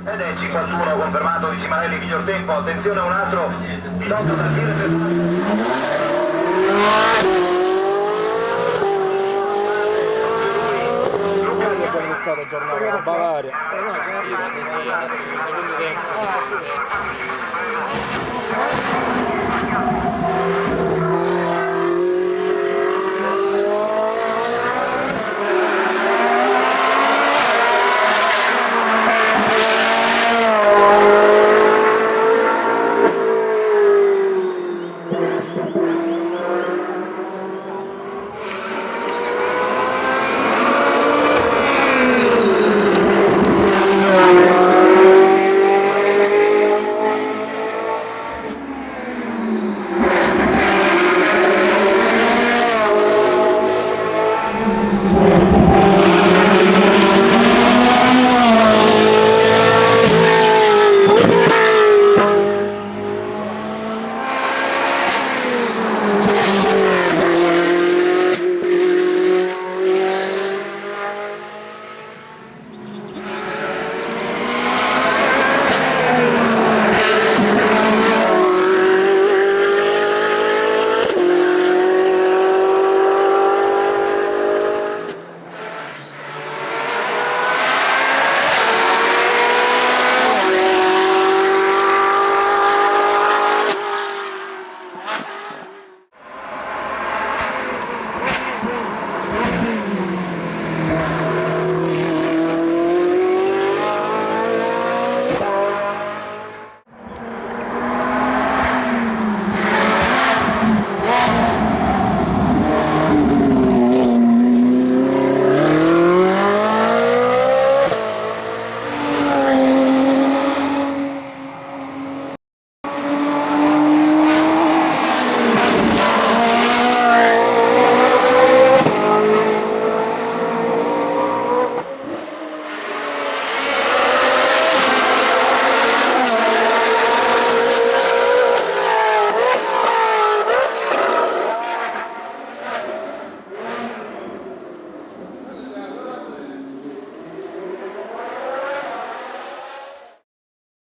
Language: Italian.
Ed è 51 confermato di Cimarelli, miglior tempo. Attenzione, un altro pilota dal dire Abbiamo iniziato a giornare a Bavaria. No, già prima. Sì, è andato il secondo tempo. Ah, sì.